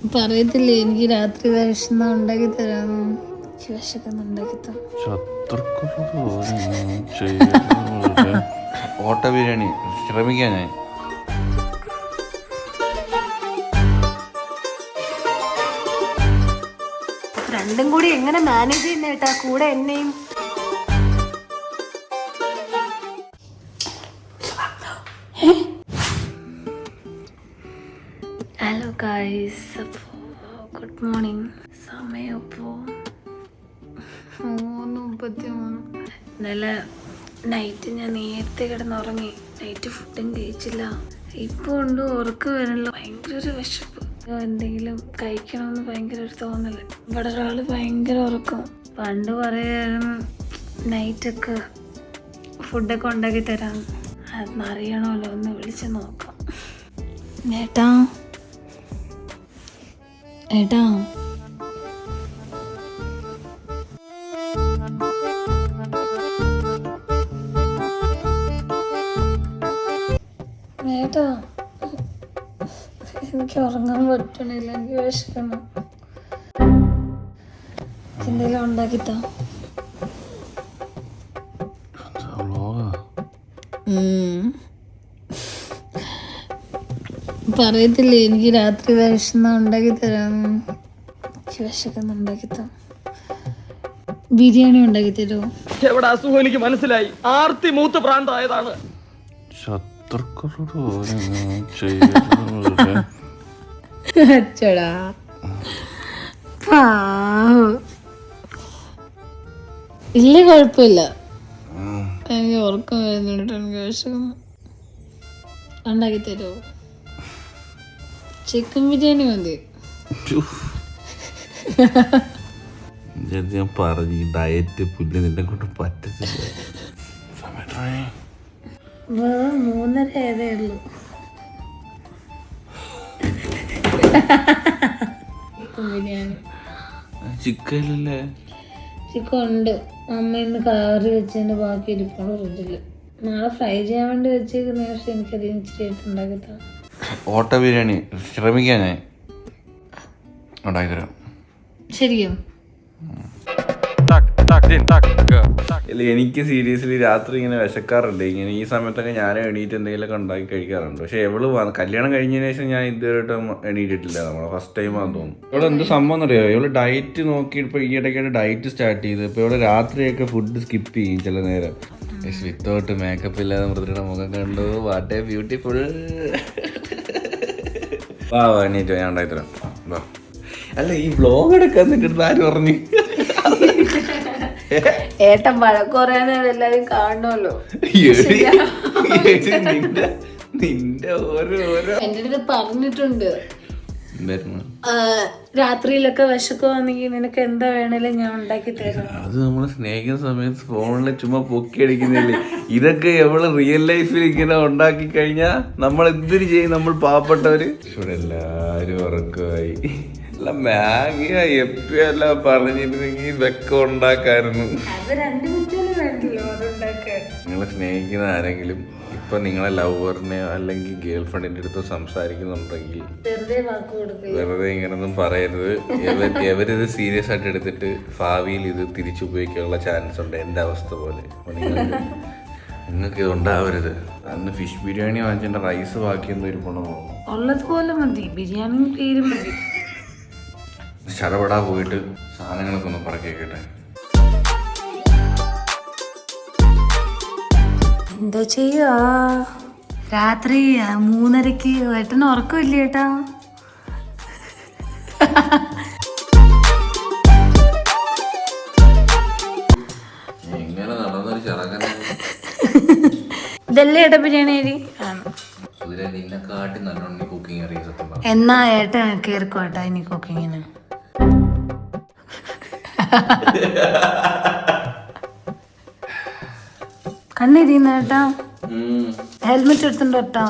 പറയത്തില്ലേ എനിക്ക് രാത്രി വിശന്ന ഉണ്ടാക്കി തരാന്ന്. വിശക്കുന്ന ഉണ്ടാക്കി തരാം. ഓട്ട ബിരിയാണി ശ്രമിക്കാം ഞാൻ. രണ്ടും കൂടി എങ്ങനെ മാനേജ് ചെയ്യുന്ന കേട്ടാ, കൂടെ എന്നെയും. ഹലോ ഗായ്സ്, അപ്പോൾ ഗുഡ് മോർണിംഗ്. സമയം ഇപ്പോൾ 3:33. ഇന്നലെ നൈറ്റ് ഞാൻ നേരത്തെ കിടന്നുറങ്ങി. നൈറ്റ് ഫുഡും കഴിച്ചില്ല. ഇപ്പോൾ ഉണ്ട് ഉറക്കം വരണല്ലോ. ഭയങ്കര ഒരു വിശപ്പ്, എന്തെങ്കിലും കഴിക്കണമെന്ന് ഭയങ്കര ഒരു തോന്നല്. ഇവിടെ ഒരാൾ ഭയങ്കര ഉറക്കം. പണ്ട് പറയായിരുന്നു നൈറ്റൊക്കെ ഫുഡൊക്കെ ഉണ്ടാക്കി തരാം. അതൊന്നറിയണമല്ലോ, ഒന്ന് വിളിച്ച് നോക്കാം. ഏട്ടാ ഏട്ടാ ഏട്ടാ, എനിക്ക് ഉറങ്ങാൻ പറ്റണില്ല. എനിക്ക് വിശക്കണം. എന്തെങ്കിലും ഉണ്ടാക്കിത്താ. പറയത്തില്ലേ എനിക്ക് രാത്രി വിശന്ന ഉണ്ടാക്കി തരാന്ന്. വിശക്കുന്ന ഉണ്ടാക്കിത്താ. ബിരിയാണി ഉണ്ടാക്കി തരുമോ? എവിടെ അസുഖം എനിക്ക് മനസ്സിലായി. ആർത്തി മൂത്ത് പ്രാന്തായതാണ്. അച്ചടാ പാവം. ഇല്ല, കുഴപ്പമില്ല. എനിക്ക് ഉറക്കം വരുന്നുണ്ട്. എനിക്ക് വിശക്കുന്നു. ഉണ്ടാക്കി തരുമോ? ചിക്കൻ ബിരിയാണി മതി. ഞാൻ പറഞ്ഞു ഡയറ്റ് പുല്ല് നിന്നെ കൊണ്ട് പറ്റത്തില്ല. 3:30 ആയതേ ഉള്ളൂ. ചിക്കൻ ബിരിയാണി. ചിക്കനല്ലേ? ചിക്കൻ ഉണ്ട്. അമ്മ ഇന്ന് കറി വെച്ചതിൻ്റെ ബാക്കി ഇരിപ്പുണ്ട് ഫ്രിഡ്ജിൽ. നാളെ ഫ്രൈ ചെയ്യാൻ വേണ്ടി വെച്ചേക്കുന്ന. പക്ഷെ എനിക്കത് ഇച്ചിരി ആയിട്ട് ഉണ്ടാക്കി തരാം. ഓട്ട ബിരിയാണി ശ്രമിക്കാം ഞാൻ. ഉണ്ടാക്കി തരാം. ശരിയോ? ഇല്ല, എനിക്ക് സീരിയസ്ലി രാത്രി ഇങ്ങനെ വിശക്കാറുണ്ട്. ഇങ്ങനെ ഈ സമയത്തൊക്കെ ഞാൻ എണീറ്റ് എന്തെങ്കിലുമൊക്കെ ഉണ്ടാക്കി കഴിക്കാറുണ്ട്. പക്ഷെ എവള് കല്യാണം കഴിഞ്ഞതിന് ശേഷം ഞാൻ ഇതുവരെയായിട്ടും എണീറ്റിട്ടില്ല. നമ്മളെ ഫസ്റ്റ് ടൈം ആണെന്ന് തോന്നുന്നു. ഇവിടെ എന്ത് സംഭവം എന്നറിയോ, ഇവള് ഡയറ്റ് നോക്കി ഇപ്പോൾ ഈ ഇടയ്ക്കായിട്ട് ഡയറ്റ് സ്റ്റാർട്ട് ചെയ്ത്. ഇപ്പോൾ ഇവിടെ രാത്രിയൊക്കെ ഫുഡ് സ്കിപ്പ് ചെയ്യും ചില നേരം. വിത്തൗട്ട് മേക്കപ്പ് ഇല്ലാതെ മൃദുയുടെ മുഖം കണ്ടു. What A beautiful. വാ എണീറ്റോ, ഞാൻ ഉണ്ടാക്കി തരാം. വാ. അല്ല, ഈ വ്ലോഗ് എടുക്കാൻ നിന്റെ ആര് പറഞ്ഞു? ഏട്ടൻ വഴക്ക് പറയാൻ എല്ലാരും കാണണമല്ലോ. നിന്റെ ഓരോ എന്റെ അടുത്ത് പറഞ്ഞിട്ടുണ്ട്, രാത്രിയിലൊക്കെ വിശക്കുവാണെങ്കിൽ നിനക്ക് എന്താ വേണേലും ഞാൻ ഉണ്ടാക്കി തരാം. അത് നമ്മള് സ്നേഹിക്കുന്ന സമയത്ത് ഫോണില് ചുമ്മാ പൊക്കി അടിക്കുന്നില്ലേ. ഇതൊക്കെ എവള് റിയൽ ലൈഫിൽ ഇങ്ങനെ ഉണ്ടാക്കി കഴിഞ്ഞാ നമ്മൾ എന്തിനു ചെയ്യും? നമ്മൾ പാവപ്പെട്ടവര്. ഇവിടെ എല്ലാരും ഉറക്കമായി. അല്ല, മാഗിയാ എപ്പിയല്ല പറഞ്ഞിരുന്നെങ്കിൽ വെക്കം ഉണ്ടാക്കായിരുന്നു. അത് 2 മിനിറ്റ് വേണ്ടല്ലോ അതുണ്ടാക്കാൻ. നിങ്ങളെ സ്നേഹിക്കുന്ന ആരെങ്കിലും ഇപ്പൊ നിങ്ങളെ ലവറിനെയോ അല്ലെങ്കിൽ ഗേൾ ഫ്രണ്ടിന്റെ അടുത്ത് സംസാരിക്കുന്നുണ്ടെങ്കിൽ വെറുതെ ഇങ്ങനൊന്നും പറയരുത്. എവരിത് സീരിയസ് ആയിട്ട് എടുത്തിട്ട് ഭാവിയിൽ ഇത് തിരിച്ചുപയോഗിക്കാനുള്ള ചാൻസ് ഉണ്ട്. എൻ്റെ അവസ്ഥ പോലെ നിങ്ങൾക്ക് ഇത് ഉണ്ടാവരുത്. അന്ന് ഫിഷ് ബിരിയാണി വാങ്ങിച്ചെന്റെ റൈസ് ബാക്കിയൊന്നും ഇരിപ്പുണ്ടോ? ഉള്ളതുപോലെ മതി. ബിരിയാണി പേര് മതി. ചടപടാ പോയിട്ട് സാധനങ്ങളൊക്കെ ഒന്ന് പറക്കേട്ടെ. എന്തോ ചെയ്യുക? രാത്രി 3:30 ഏട്ടന് ഉറക്കമില്ല ഏട്ടാ. എങ്ങനെ നടന്നൊരു ചടങ്ങ്. ഇതല്ലേ ഏട്ടാ ബിരിയാണി അരി? നിന്നെക്കാട്ടി നല്ലോണം കുക്കിംഗ് അറിയാം സത്യം. എന്നാ ഏട്ടാ കേറിക്കോ ഏട്ടാ ഇനി കുക്കിങ്ങിന്. കണ്ണിരിക്കുന്ന ഏട്ടാ. ഹെൽമെറ്റ് എടുത്തിട്ടുണ്ടോ ഏട്ടാ?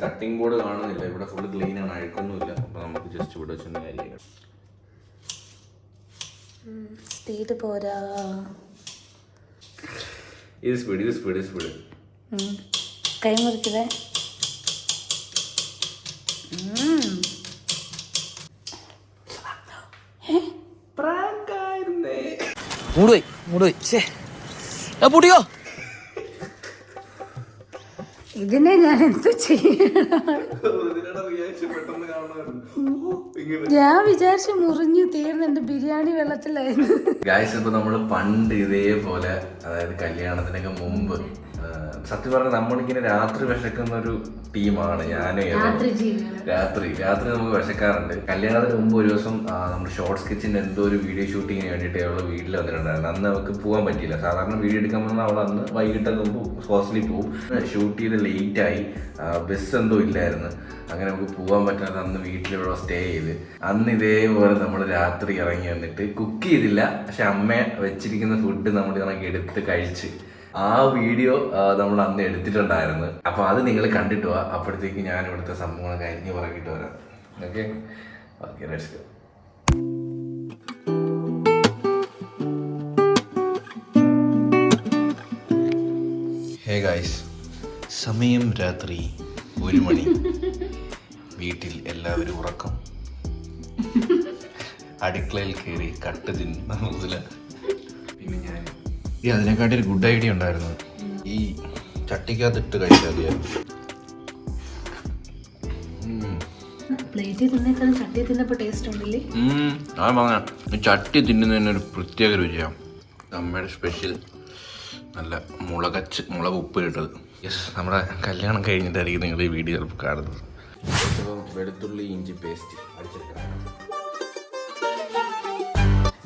കട്ടിംഗ് ബോർഡ് കാണുന്നില്ല. ഇവിടെ ഫുള്ള് ക്ലീൻ ആണ്, അഴുക്കൊന്നുമില്ല. അപ്പൊ നമുക്ക് ജസ്റ്റ് ഇവിടെ വെച്ചൊന്ന് കാര്യം. സ്പീഡ് പോരാ. ഇത് സ്പീഡ്. കൈ മുറിക്കതേ. മൂടുപോയി പൊട്ടിയോ? ഇതിനെ ഞാൻ എന്ത് ചെയ്യണം? ഞാൻ വിചാരിച്ചു മുറിഞ്ഞു തീർന്ന് എന്റെ ബിരിയാണി വെള്ളത്തിലായിരുന്നു. ഗായ്സ്, ഇപ്പൊ നമ്മള് പണ്ട് ഇതേപോലെ, അതായത് കല്യാണത്തിനൊക്കെ മുമ്പ്, സത്യം പറഞ്ഞാൽ നമ്മളിങ്ങനെ രാത്രി വിശക്കുന്ന ഒരു ടീമാണ്. രാത്രി നമുക്ക് വിശക്കാറുണ്ട്. കല്യാണത്തിന് മുമ്പ് ഒരു ദിവസം നമ്മൾ ഷോർട്ട് സ്കെച്ചിന്റെ എന്തോ ഒരു വീഡിയോ ഷൂട്ടിങ്ങിന് വേണ്ടിയിട്ട് അവള് വീട്ടിൽ വന്നിട്ടുണ്ടായിരുന്നു. അന്ന് അവൾക്ക് പോകാൻ പറ്റിയില്ല. സാധാരണ വീഡിയോ എടുക്കാൻ വന്നാൽ അവൾ അന്ന് വൈകിട്ട് മുമ്പ് ഹോസ്റ്റലിൽ പോകും. ഷൂട്ട് ചെയ്ത് ലേറ്റായി, ബസ് എന്തോ ഇല്ലായിരുന്നു. അങ്ങനെ നമുക്ക് പോകാൻ പറ്റാതെ അന്ന് വീട്ടിലിവിടെ സ്റ്റേ ചെയ്ത്, അന്ന് ഇതേപോലെ നമ്മൾ രാത്രി ഇറങ്ങി വന്നിട്ട് കുക്ക് ചെയ്തില്ല, പക്ഷെ അമ്മ വെച്ചിരിക്കുന്ന ഫുഡ് നമ്മൾ ഇറങ്ങി എടുത്ത് കഴിച്ച്. ആ വീഡിയോ നമ്മൾ അന്ന് എടുത്തിട്ടുണ്ടായിരുന്നു. അപ്പൊ അത് നിങ്ങൾ കണ്ടിട്ട് പോവാ. അപ്പോഴത്തേക്ക് ഞാൻ ഇവിടുത്തെ സംഭവങ്ങൾ കരിഞ്ഞ് പറക്കിട്ട് വരാം. Okay okay, let's go. Hey guys, സമയം രാത്രി 1 മണി. വീട്ടിൽ എല്ലാവരും ഉറക്കം. അടുക്കളയിൽ കയറി കട്ട് തിന്ന മുതല. പിന്നെ ഞാൻ അതിനെക്കാട്ടി ഒരു ഗുഡ് ഐഡിയ ഉണ്ടായിരുന്നു. ഈ ചട്ടിക്കകത്തിട്ട് കഴിച്ചാൽ ചട്ടി തിന്നുന്നതിന് ഒരു പ്രത്യേക രുചിയാണ്. അമ്മയുടെ സ്പെഷ്യൽ നല്ല മുളക് ഉപ്പിലിട്ടത്. യെസ്, നമ്മുടെ കല്യാണം കഴിഞ്ഞിട്ടായിരിക്കും നിങ്ങൾ ഈ വീഡിയോ ചിലപ്പോൾ കാണുന്നത്. വെളുത്തുള്ളി ഇഞ്ചി പേസ്റ്റ് അടിച്ചെടുക്കാം.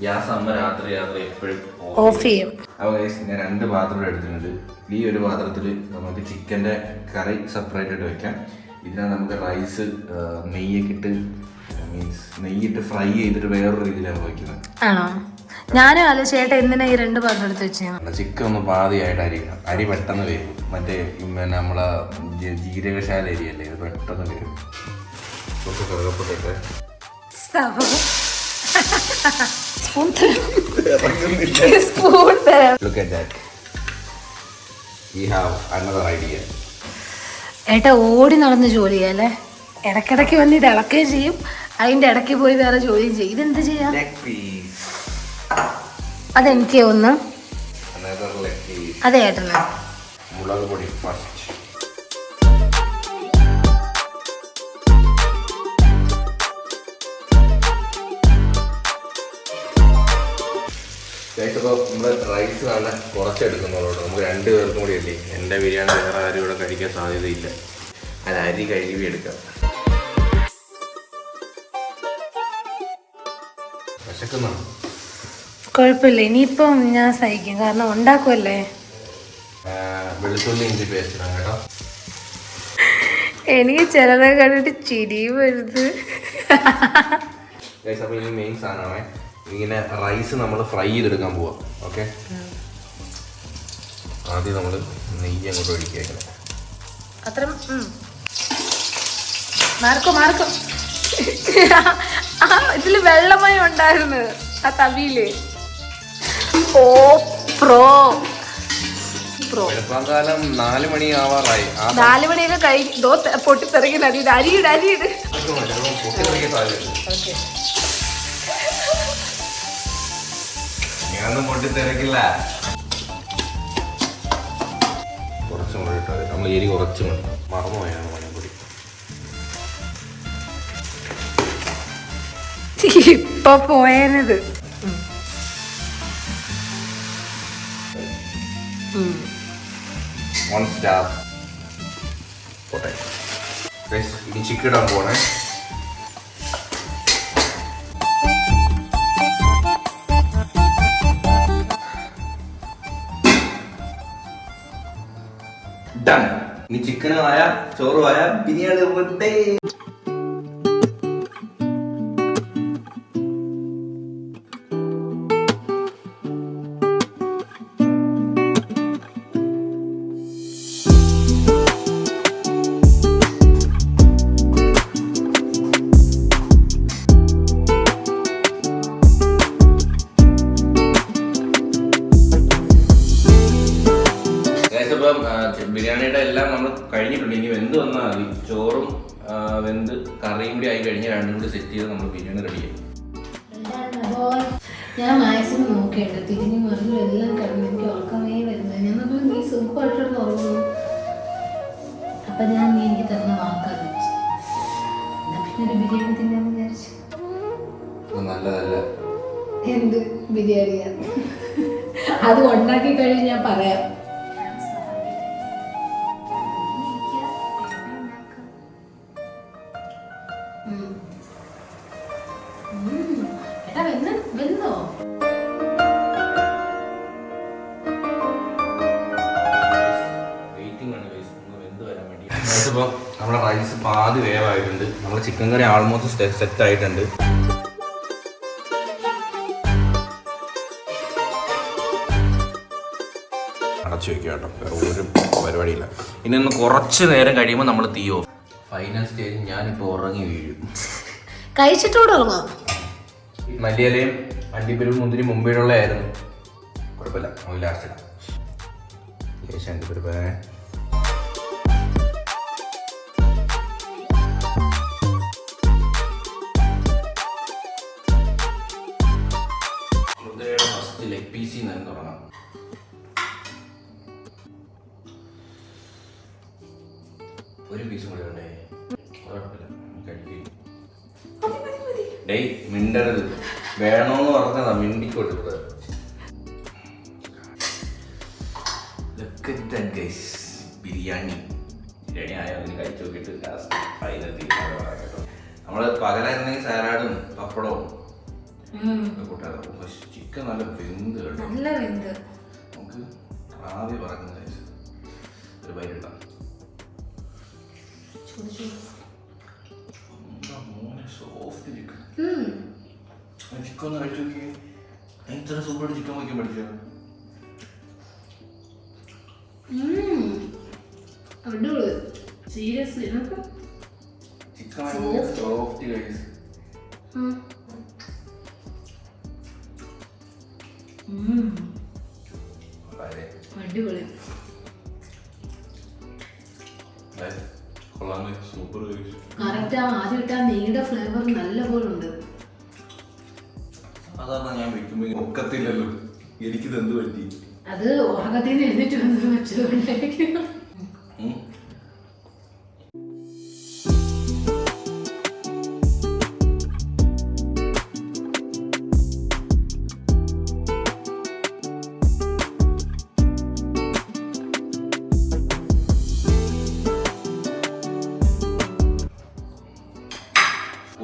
ഗ്യാസ് അമ്മ രാത്രി എപ്പോഴും ഓഫ് ചെയ്യും. അപ്പോൾ ഞാൻ 2 പാത്രം എടുത്തിട്ടുണ്ട്. ഈ ഒരു പാത്രത്തിൽ നമുക്ക് ചിക്കൻ്റെ കറി സെപ്പറേറ്റ് ആയിട്ട് വെക്കാം. ഇതിനകത്ത് നമുക്ക് റൈസ് നെയ്യൊക്കെ ഇട്ട്, മീൻസ് നെയ്യിട്ട് ഫ്രൈ ചെയ്തിട്ട് വേറൊരു രീതിയിലാണ് വയ്ക്കുന്നത്. ആണോ? ഞാനും ആലോചിച്ചേട്ടാ എന്തിനാ ഈ 2 പാത്രം എടുത്ത് വെച്ചാൽ. ചിക്കൻ ഒന്ന് പാതിയായിട്ട് അരിയണം. അരി പെട്ടെന്ന് വരും. മറ്റേ നമ്മളെ ജീരകശാല അരിയല്ലേ, ഇത് പെട്ടെന്ന് വരും. കുറച്ച് കറുകപ്പൊട്ടൊക്കെ Look at that. We have another idea. ഏട്ടാ ഓടി നടന്ന് ജോലി ചെയ്യാല്ലേ? ഇടയ്ക്കിടയ്ക്ക് വന്ന് ഇത് ഇളക്കുകയും ചെയ്യും, അതിന്റെ ഇടയ്ക്ക് പോയി വേറെ ജോലിയും ചെയ്യും. ഇതെന്ത് ചെയ്യാം? അതെനിക്ക് ഒന്ന് അതെ ഏട്ടന്. മുളക് പൊടി ഫസ്റ്റ്. ഇപ്പോൾ നമ്മൾ റൈസ് നല്ല കുറച്ചെടുക്കുന്നുള്ളൂ. നമുക്ക് 2 പേർക്കും കൂടി അല്ലേ. എൻ്റെ ബിരിയാണി വേറെ ആരും ഇവിടെ കഴിക്കാൻ സാധ്യതയില്ല. അത് അരി കഴുകി എടുക്കാം. വിശക്കുന്നോ? കുഴപ്പമില്ല, ഇനിയിപ്പം ഞാൻ സഹിക്കും, കാരണം ഉണ്ടാക്കുമല്ലേ. വെളുത്തുള്ളി ഇഞ്ചി പേസ്റ്റ് ഇടാം കേട്ടോ. എനിക്ക് ചിലരെ കണ്ടിട്ട് ചിരിയും വരുത്. അപ്പോൾ ഇനി മെയിൻ സാധനമാണ് ഇങ്ങനെ റൈസ് നമ്മൾ ഫ്രൈ ചെയ്തെടുക്കാൻ പോവാം. ഓക്കെ, ആദ്യം നമ്മൾ നെയ്യ് അങ്ങോട്ട് ഒഴിക്കുക. അത്ര മാർക്കോ ഇതില് വെള്ളമയം ഉണ്ടായിരുന്നു ആ തവിയില്. ഓ പ്രോ വെളുപ്പാങ്കാലം 4 മണി ആവാറായി. 4 മണിയൊക്കെ കഴിഞ്ഞോ പൊട്ടിത്തെറിക്കുന്നത്. ഇത് അരിയിട്. ഞാനൊന്നും പൊട്ടിത്തെറിക്കില്ല. കുറച്ച് മതി കേട്ടോ. നമ്മൾ എരി കുറച്ച് മതി. മറന്നുപോയാണ് മഞ്ഞപ്പൊടി. ഇപ്പൊ പോയത് ഇനി ചിക്കൻ ഇടാൻ പോണേ. ഡൺ. ഇനി ചിക്കനും ആയ ചോറും ആയ ബിരിയാണി റെഡി. ബിരിയാണിയുടെ എല്ലാം നമ്മൾ കഴിഞ്ഞിട്ടുണ്ട്. ഇനി വെന്ത് വന്നാൽ മതി. ചോറും വെന്ത് കറിയും കൂടി ആയി കഴിഞ്ഞ് 2 കൂടി സെറ്റ് ചെയ്ത് നമ്മൾ ബിരിയാണി റെഡി ചെയ്യും. ഞാൻ മാക്സിമം നോക്കിയിട്ട് തിരിഞ്ഞു മറിഞ്ഞു എല്ലാം കിടന്നു. എനിക്ക് ഉറക്കമേ വരുന്നത്. ഞാൻ നോക്കുമ്പോൾ നീ സുഖമായിട്ടൊന്ന് ഉറങ്ങുന്നു. അപ്പം ഞാൻ നീ എനിക്ക് തന്ന വാക്കാന്ന് വെച്ചു. എന്നാൽ പിന്നെ ഒരു ബിരിയാണി തിന്നാന്ന് വിചാരിച്ചു. നല്ലതല്ല. എന്ത് ബിരിയാണിയാ? അത് ഉണ്ടാക്കി കഴിഞ്ഞ് ഞാൻ പറയാം. വെന്തോ? ഇപ്പോൾ നമ്മുടെ റൈസ് പാതി വേവായിട്ടുണ്ട്. നമ്മുടെ ചിക്കൻ കറി ആൾമോസ്റ്റ് സെറ്റ് ആയിട്ടുണ്ട്. അടച്ചു വെക്കുക കേട്ടോ, വേറെ ഒരു പരിപാടിയില്ല. ഇനി ഒന്ന് കുറച്ച് നേരം കഴിയുമ്പോൾ നമ്മൾ തീയോ. ഫൈനൽ സ്റ്റേജ് ഞാനിപ്പോൾ ഉറങ്ങി വീഴും. കഴിച്ചിട്ടൂടെ ഉറങ്ങാം. മല്ലിയിലയും അണ്ടിപ്പരിപ്പും മുന്തിരി മുമ്പിലുള്ളതായിരുന്നു. കുഴപ്പമില്ല, അത് ലാസ്റ്റ് ലേശം അണ്ടിപ്പരിപ്പ്. മുദ്രയുടെ ഫസ്റ്റ് ലെഗ് പീസിൽ നിന്ന് തുടങ്ങാം. ഒരു പീസും കൂടെ ഉണ്ടേ, കുഴപ്പമില്ല, കഴിക്കും. ഡേയ് മിണ്ടരുത്, വേണോന്ന് പറഞ്ഞതാ, മിണ്ടിക്കൊടുത്തത്. ബിരിയാണി ബിരിയാണി ആയോ അതിന് കഴിച്ചു നോക്കിയിട്ട് ലാസ്റ്റ് ഫൈനൽ തീരുമാനം പറയാം കേട്ടോ. നമ്മള് പകലായിരുന്നെങ്കിൽ സാലാഡും പപ്പടവും കൂട്ടാതെ. ചിക്കൻ നല്ല വെന്ത് കേട്ടോ, നല്ല വെന്ത്. നമുക്ക് ആവി പറക്കുന്ന സൈസ് ഒരു ബൈരിടാം. Soft chicken. ചിക്കൻ ഒന്ന് കഴിച്ചു നോക്കിയേ. ഇത്ര സൂപ്പറായിട്ട് ചിക്കൻ വയ്ക്കാൻ പഠിച്ചോ? സീരിയസ്ലി ചിക്കൻ സോഫ്റ്റ് കഴിച്ചു. അടിപൊളി. സൂപ്പർ കഴിച്ചു. കറക്റ്റ് ആ ആദ്യം ഇട്ട നെയ്യുടെ ഫ്ലേവർ നല്ല പോലെ ഉണ്ട്. അതാണ് ഞാൻ വെക്കുമ്പോ ഒക്കത്തില്ലല്ലോ. എനിക്കിത് എന്ത് പറ്റി? അത് ഉറക്കത്തിൽ നിന്ന് എഴുന്നേറ്റ് വന്നത് വെച്ചതുകൊണ്ടായിരിക്കും.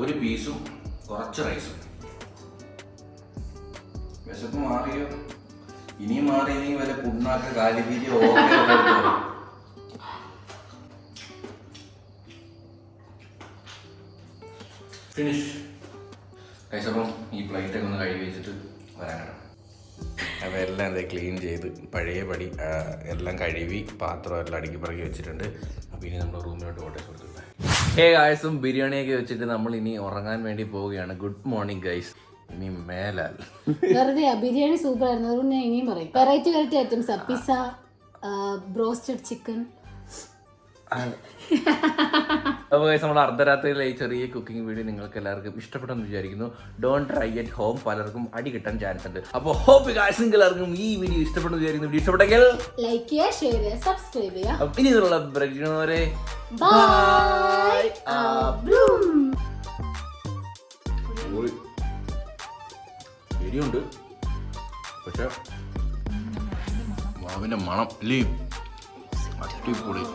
ഒരു പീസും കുറച്ച് റൈസും. വിശപ്പ് മാറിയോ? ഇനിയും മാറിയെങ്കിൽ വല്ല പുണ്ണാക്ക് കാലിത്തീറ്റി ഫിനിഷ്. കഴിച്ചപ്പം ഈ പ്ലേറ്റൊക്കെ ഒന്ന് കഴുകി വെച്ചിട്ട് വരാൻ കേട്ടോ. അപ്പോൾ എല്ലാം എന്താ ക്ലീൻ ചെയ്ത് പഴയ പടി എല്ലാം കഴുകി പാത്രം എല്ലാം അടുക്കി പറക്കി വെച്ചിട്ടുണ്ട്. അപ്പോൾ ഇനി നമ്മുടെ റൂമിലോട്ട് ഓട്ടേ കൊടുത്തു. ഗായ്സും ബിരിയാണിയൊക്കെ വെച്ചിട്ട് നമ്മൾ ഇനി ഉറങ്ങാൻ വേണ്ടി പോവുകയാണ്. Good morning guys. ഇനി മേലാൽ വെറുതെ ബിരിയാണി സൂപ്പർ ആയിരുന്നു, അതുകൊണ്ട് ഞാൻ ഇനിയും പറയും. Variety variety items, pizza, broasted chicken. അപ്പോൾ ഗൈസ് നമ്മൾ അർദ്ധരാത്രിയിലെ ഈ ചെറിയ കുക്കിംഗ് വീഡിയോ നിങ്ങൾക്ക് എല്ലാവർക്കും ഇഷ്ടപ്പെട്ടെന്ന് വിചാരിക്കുന്നു. ഡോണ്ട് ട്രൈ അറ്റ് ഹോം, പലർക്കും അടി കിട്ടാൻ ചാൻസ് ഉണ്ട്. അപ്പോൾ ഹോപ്പ് ഗൈസ് എല്ലാവർക്കും ഈ വീഡിയോ ഇഷ്ടപ്പെട്ടെന്ന് വിചാരിക്കുന്നു. വീഡിയോ ഇഷ്ടപ്പെട്ടെങ്കിൽ ലൈക്ക് ചെയ്യുക, ഷെയർ ചെയ്യുക, സബ്സ്ക്രൈബ് ചെയ്യുക. ഇനി ഇതിലുള്ള ബ്രെഡിനോരെ ബൈ. എരിയുണ്ട്, പക്ഷെ മാവിൻ്റെ മണം അല്ലേ അടിപൊളി.